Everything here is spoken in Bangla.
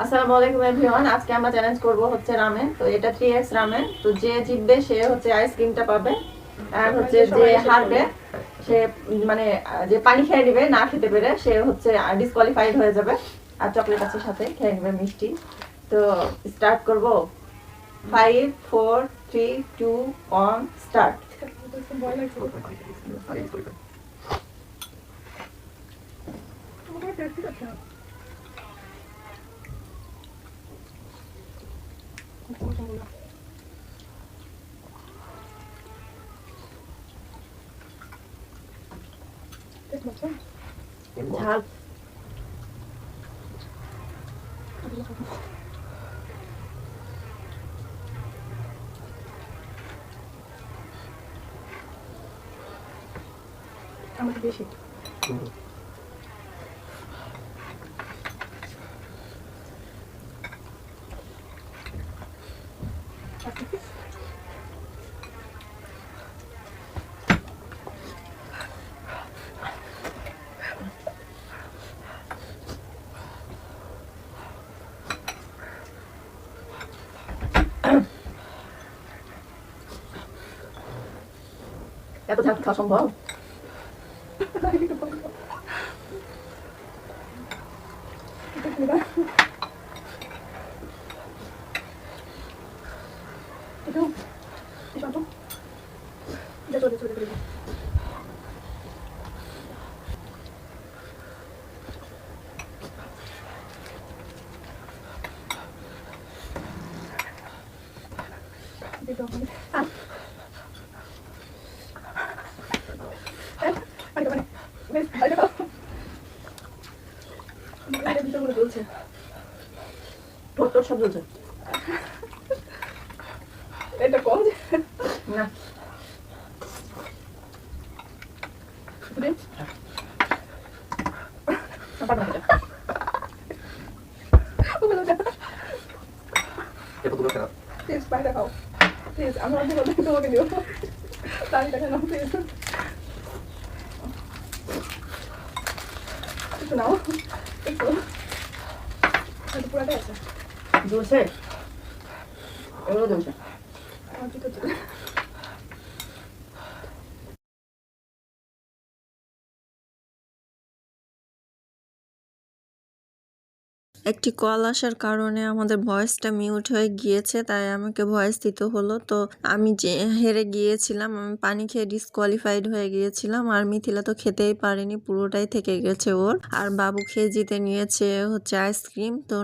আসসালামু আলাইকুম এভরিওয়ান। আজকে আমরা চ্যালেঞ্জ করব হচ্ছে রামেন। তো এটা 3x রামেন। তো যে জিতবে সে হচ্ছে আইসক্রিমটা পাবে, আর হচ্ছে যে হারবে সে মানে যে পানি খেয়ে নেবে না খেতে পেরে সে হচ্ছে ডিসকোয়ালিফাইড হয়ে যাবে। আর চকলেট আছে সাথে, খেয়ে নেবে মিষ্টি। তো স্টার্ট করব। 5 4 3 2 1 স্টার্ট। ঝাল আমাকে বেশি এত ঝাল খাওয়া সম্ভব? ঠোঁট টোট সব জ্বলছে। এটা কম না প্লিজ পানিটা খাও প্লিজ আমি অর্ধেক অর্ধেক তোমাকে দিও পানিটা খাও প্লিজ একটু নাও একটু পুরাটা আছে জ্বলছে, এগুলো জ্বলছে। আমার কি করছে একটি কল আসার কারণে আমাদের ভয়েসটা মিউট হয়ে গিয়েছে, তাই আমাকে ভয়েস দিতে হলো। তো আমি যে হেরে গিয়েছিলাম, আমি পানি খেয়ে ডিসকোয়ালিফাইড হয়ে গিয়েছিলাম। আর মিথিলা তো খেতেই পারেনি, পুরোটাই থেকে গেছে ওর। আর বাবু খেয়ে জিতে নিয়েছে হচ্ছে আইসক্রিম। তো